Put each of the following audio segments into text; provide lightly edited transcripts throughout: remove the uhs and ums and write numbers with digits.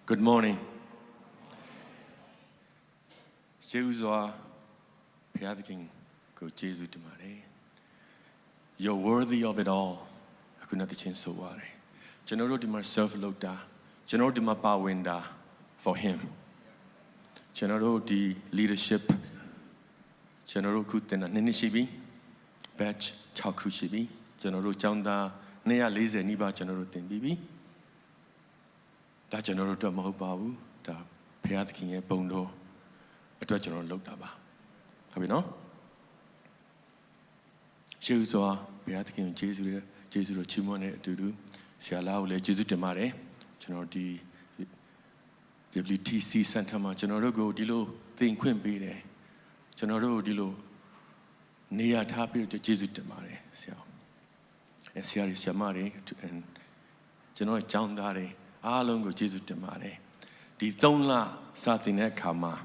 Good morning. You're worthy of it all. I could not change so worry. General to myself looked down. General to my power window for him. General the leadership. General Kutena Ninishibi. Batch Chakushibi. General Chanda Nea Lize Niba General Timbibi. That general to Mahubabu, the Piat King Bondo, a general looked up. Have you know? She saw Piat King Jesus, Jesus Chimone to do, she allowed Jesus to marry, General the WTC Santa Ma, General Go Dilo, think Quim be there, General Dilo, near Tapi to Jesus to marry, and Hsar is Shamari, and General Chandari. Along Jesus to marry. The Donla Satine Kama.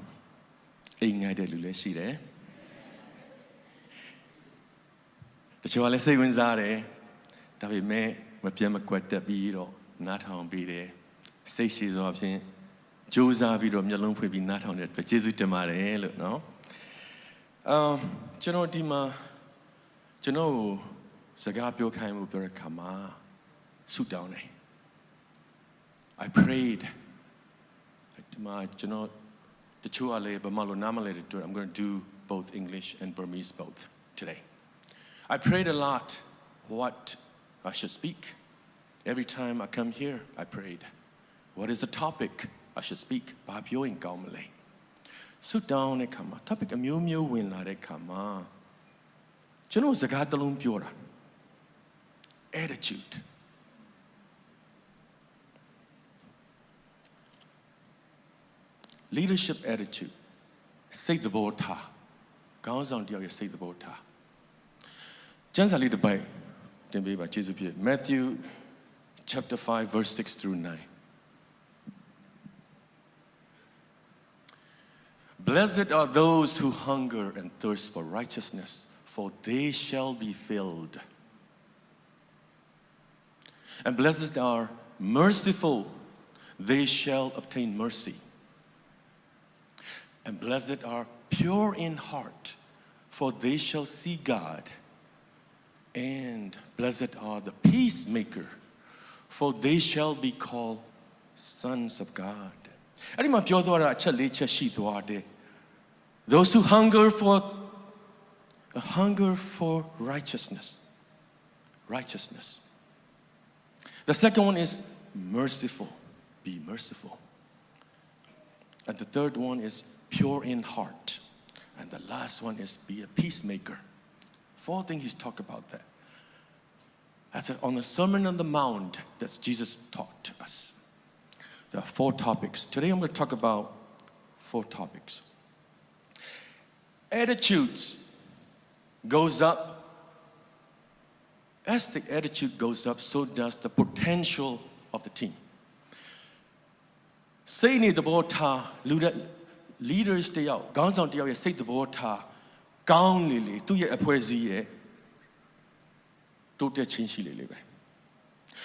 Inga de Luleshire. The Chevale say Winzare, that we may, Mapiama Quetta Biro, not on be there. Say she's of him. Josa Biro, Yalon will be not on it, but Jesus to marry, look, no? General Dima, General Zagapio Kaimu Berakama, suit down. I prayed. The Chua but Malo Namale, I'm going to do both English and Burmese both today. I prayed a lot what I should speak. Every time I come here, I prayed. What is the topic I should speak? Babyo in Gaumale. Sit down and come. Topic a mew win la de kama. General Zagadalum Pura. Attitude. Leadership attitude. Say the bota. Goes on to say the bota. Just a little bit. Matthew chapter 5, verse 6 through 9. Blessed are those who hunger and thirst for righteousness, for they shall be filled. And blessed are merciful, they shall obtain mercy. And blessed are pure in heart, for they shall see God. And blessed are the peacemaker, for they shall be called sons of God. Those who hunger for righteousness. Righteousness. The second one is merciful. Be merciful. And the third one is pure in heart. And the last one is be a peacemaker. 4 things he's talked about that. That's on the Sermon on the Mount that Jesus taught us. There are 4 topics. Today I'm going to talk about 4 topics. Attitudes goes up. As the attitude goes up, so does the potential of the team. Say ni the bota leaders stay out. Guns on the area say the bota. Gown lily. Do ye a poesy? Don't change lily.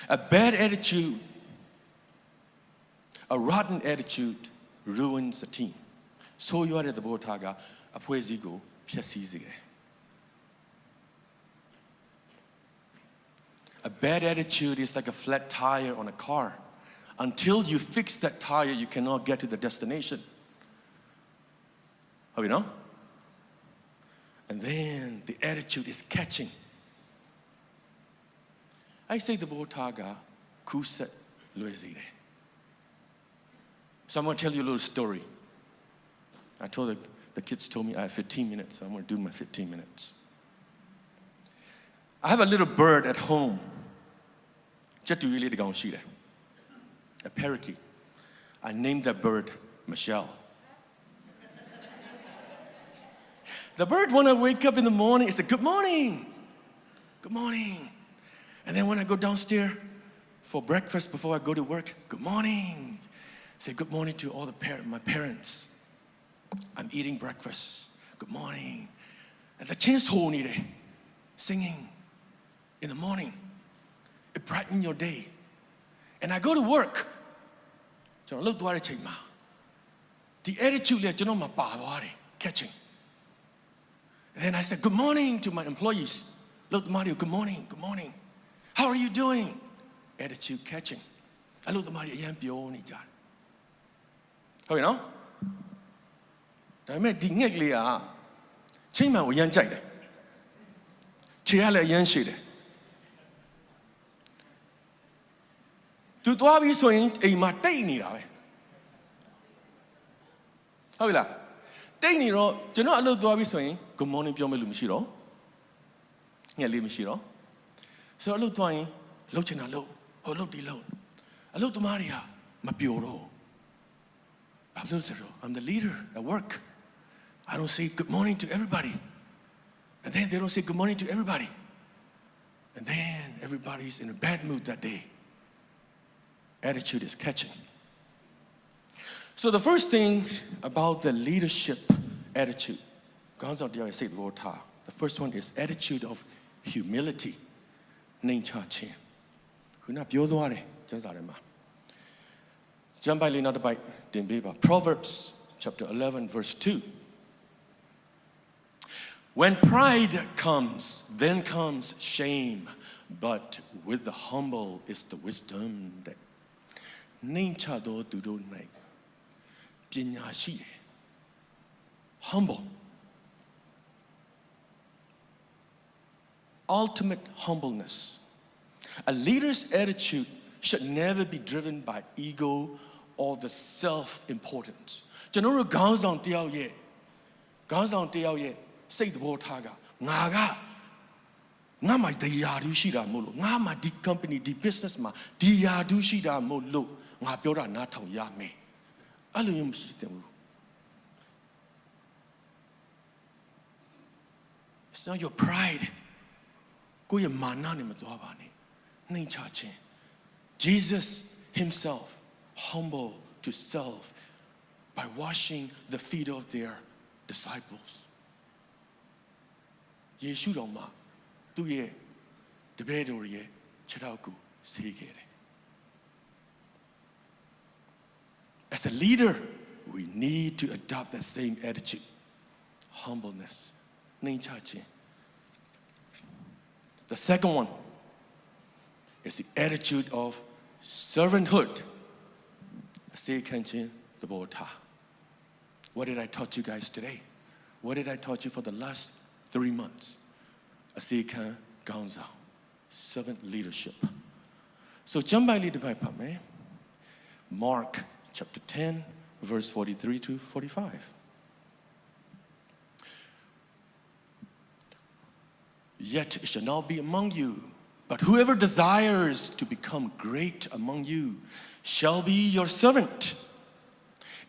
A bad attitude, a rotten attitude ruins the team. So you are at the botaga, a poesy go, piasizi. A bad attitude is like a flat tire on a car. Until you fix that tire, you cannot get to the destination. How we know? And then the attitude is catching. I say the botaga kuset loezire. So I'm going to tell you a little story. I told the kids told me I have 15 minutes, so I'm going to do my 15 minutes. I have a little bird at home. Just to really go and a parakeet. I named that bird Michelle. The bird, when I wake up in the morning, it says, good morning. Good morning. And then when I go downstairs for breakfast before I go to work, good morning. Say good morning to all my parents. I'm eating breakfast. Good morning. And the chins hole singing in the morning. It brightens your day. And I go to work. ကျွန်တော်လှုပ်သွားတဲ့ချိန်မှာဒီ attitude လေးကျွန်တော်မှာပါသွားတယ် catching. And then I said, good morning to my employees. Look, Mario, good morning, good morning. How are you doing? Attitude catching. I look, Mario, I am pure. How you know? I mean, the neck layer. Change my young child. Chiala young shade. To do we so in a matini. How you like? Taking it, you know, I look to our saying, good morning, Piomelu Mishiro. Yeah, leave Mishiro. So I look to him, Lochina low, or look the low. I look to Maria, my bureau. I'm the leader at work. I don't say good morning to everybody. And then they don't say good morning to everybody. And then everybody's in a bad mood that day. Attitude is catching. So the first thing about the leadership attitude, the first one is attitude of humility. Proverbs chapter 11 verse 2. When pride comes, then comes shame, but with the humble is the wisdom. Humble. Ultimate humbleness. A leader's attitude should never be driven by ego or the self-importance. Say the word Haga. Nama Diyadu Shida Molo. Nama di company, di businessman, Diyadu Shida Molo. Ngapura Nata Yame. Alum system. It's not your pride. Go your manani matwabani. Ninchache. Jesus himself humble to self by washing the feet of their disciples. Yeshu Roma, Tuye, the Bedorie, Chiraku, Sigere. As a leader, we need to adopt that same attitude. Humbleness. The second one is the attitude of servanthood. What did I taught you guys today? What did I taught you for the last 3 months? Servant leadership. So jump by leader by Pame. Mark chapter 10, verse 43 to 45. Yet it shall not be among you, but whoever desires to become great among you shall be your servant.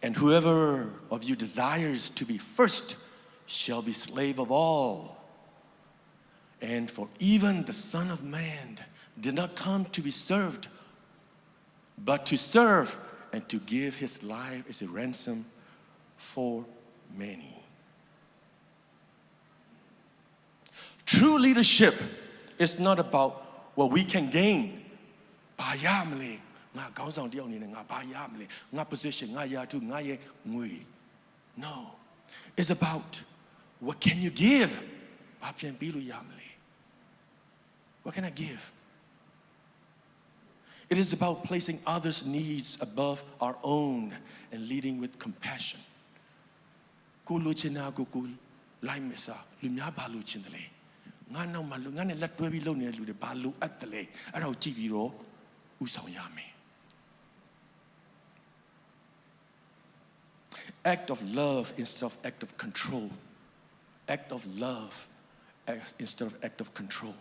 And whoever of you desires to be first shall be slave of all. And for even the Son of Man did not come to be served, but to serve and to give his life as a ransom for many. True leadership is not about what we can gain. No. It's about what can you give? What can I give? It is about placing others' needs above our own and leading with compassion. Act of love instead of act of control. Act of love instead of act of control.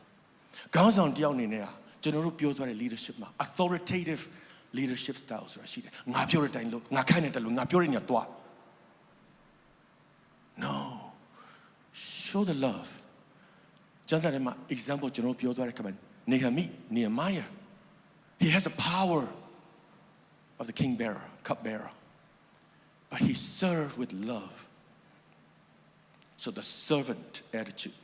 Leadership, authoritative leadership styles. No. Show the love. Example, Nehemiah. He has the power of the king bearer, cup bearer. But he served with love. So the servant attitude.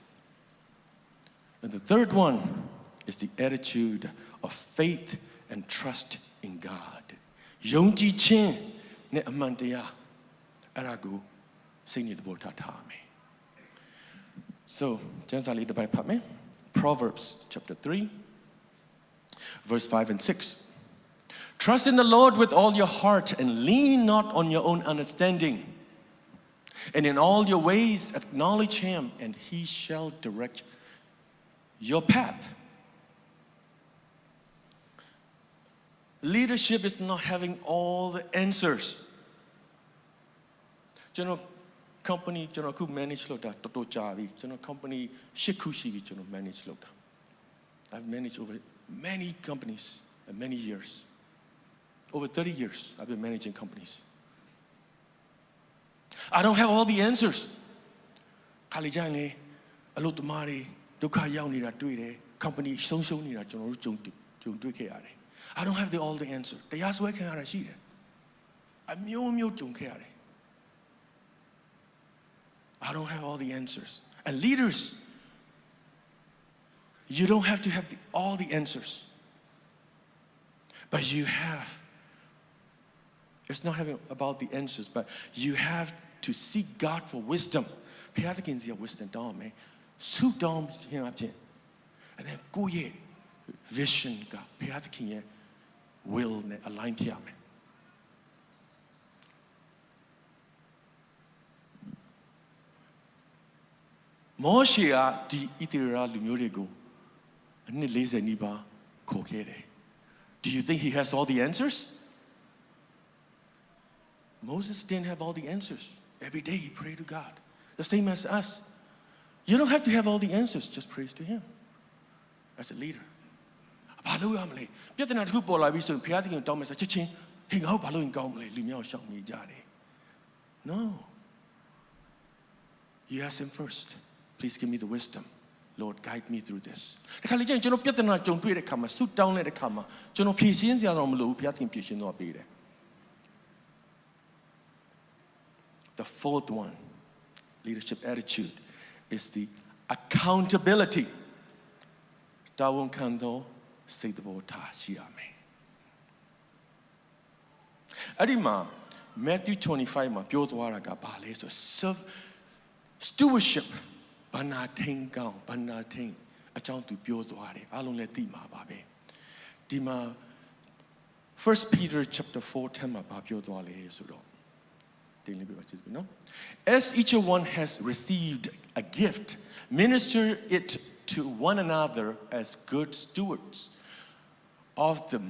And the third one is the attitude of faith and trust in God. ယုံကြည်ခြင်းနဲ့အမှန်တရားအဲ့ဒါကိုစိတ်နဲ့သဘောထားထားမယ် So ကျမ်းစာလေးတစ်ပိုက်ဖတ်မယ် Proverbs chapter 3 verse 5 and 6 Trust in the Lord with all your heart and lean not on your own understanding and in all your ways acknowledge him and he shall direct your path Leadership is not having all the answers ကျွန်တော် company ကျွန်တော်ခု manage လုပ်တာတော်တော်ကြာပြီကျွန်တော် company 8ခုရှိပြီကျွန်တော် manage လုပ်တာ I've managed over many companies and many years over 30 years I've been managing companies I don't have all the answers ခါလေးကြရင်လေအလုပ်သမားတွေဒုက္ခရောက်နေတာတွေ့တယ် company ဆုံးရှုံးနေတာကျွန်တော်တို့ကြုံတွေ့ခဲ့ရတယ်I don't have all the answer တရားစွဲခံရတာရှိတယ်အမျိုးမျိုးကြုံခဲ့ရတယ်I don't have all the answers and leaders you don't have to have all the answers but you have it's not having about the answers but you have to seek God for wisdom ဘုရားသခင်စီက wisdom တောင်းမယ်ဆုတောင်းခြင်းအပြင် and then ကိုယ့်ရဲ့ vision ကဘုရားသခင်ရဲ့ will နဲ့ align ဖြစ်ရမယ်မောရှေကဒီဣသရေလလူမျိုးတွေကိုအနှစ်40နီးပါးခေါ်ခဲ့တယ် Do you think he has all the answers? Moses didn't have all the answers. Every day he prayed to God. The same as us. You don't have to have all the answers. Just praise to him as a leader. ဘာလို့ရမလဲပြဿနာတစ်ခုပေါ်လာပြီဆိုရင်ဘုရားသခင်တောင်းမယ်ဆိုချက်ချင်းဟေ့ငါ့ဘာလို့ရင်ကောင်းမလဲလူမျိုးရှောင်နေကြတယ် No. You ask him first. Please give me the wisdom. Lord, guide me through this. တခါလေကျရင်ကျွန်တော်ပြဿနာကြုံတွေ့တဲ့အခါမှာဆုတောင်းတဲ့အခါမှာကျွန်တော်ဖြေရှင်းစရာတော့မလိုဘူးဘုရားသခင်ဖြေရှင်းတော့ပေးတယ် The fourth one, leadership attitude, is the accountability. တာဝန်ခံသောစိတ်သဘောထားရှိရမယ်အဲ့ဒီမှာ Matthew 25မှာပြောသွားတာကဘာလဲဆို stewardship ဘဏ္ဍာထိန်ကောင်းဘဏ္ဍာထိန်အကြောင်းသူပြောသွားတယ်အားလုံးလည်းသိမှာပါပဲဒီမှာ First Peter chapter 4:10မှာဘာပြောသွားလဲဆိုတော့တင်လေးပြပါချစ်ပြီနော် As each one has received a gift minister it to one another as good stewards of the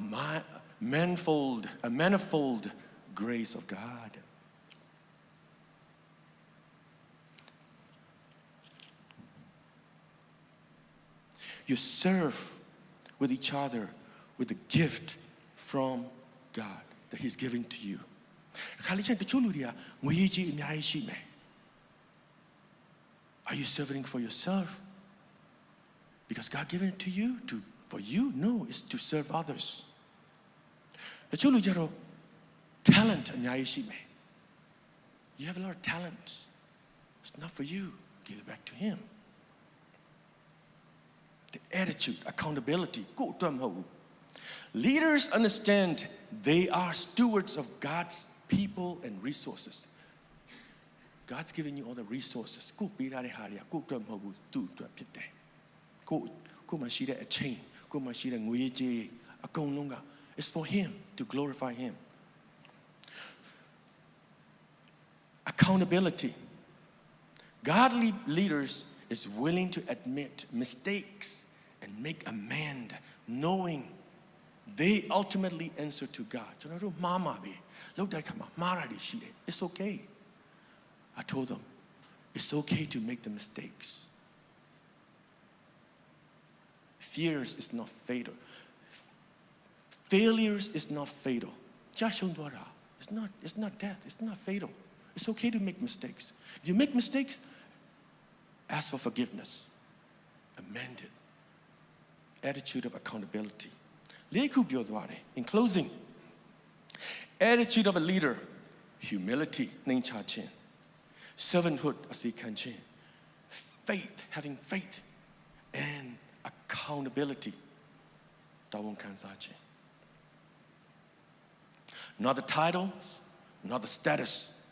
manifold grace of God. You serve with each other with a gift from God that He's giving to you. ခါလေးချင်းတချို့လူတွေကငွေကြီးအများကြီးရှိမယ် Are you serving for yourself? Because God given it to you for you? No, it's to serve others. တချို့လူကြတော့ talent အများကြီးရှိမယ် You have a lot of talent. It's not for you. Give it back to Him. The attitude, accountability. ကိုယ့်အတွက်မဟုတ်ဘူး Leaders understand they are stewards of God's people and resources. God's giving you all the resources. ကိုပေးထားတဲ့ဟာတွေကကိုယ့်အတွက်မဟုတ်ဘူးသူ့အတွက်ဖြစ်တယ်ကိုမှရှိတဲ့အချိန်ကိုမှရှိတဲ့ငွေကြေးအကုန်လုံးက It's for Him to glorify Him. Accountability. Godly leaders is willing to admit mistakes and make amend, knowing they ultimately answer to God. ကျွန်တော်တို့မှားမှာပဲလောက်တဲ့ခါမှာမှားတာတွေရှိတယ် It's okay. I told them it's okay to make the mistakes. Fears is not fatal. Failures is not fatal. It's not death. It's not fatal. It's okay to make mistakes. If you make mistakes, ask for forgiveness. Amend it. Attitude of accountability. In closing, attitude of a leader, humility, servanthood, faith, having faith, and accountability. Not the titles, not the status.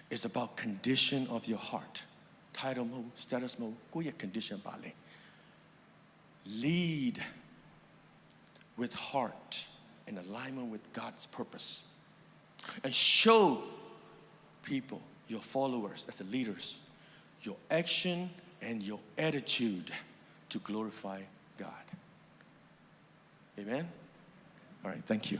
It's about condition of your heart. Title မဟုတ် status မဟုတ်ကိုယ့်ရဲ့ condition ပါလေ Lead with heart in alignment with God's purpose. And show people, your followers as the leaders, your action and your attitude to glorify God. Amen? All right, thank you.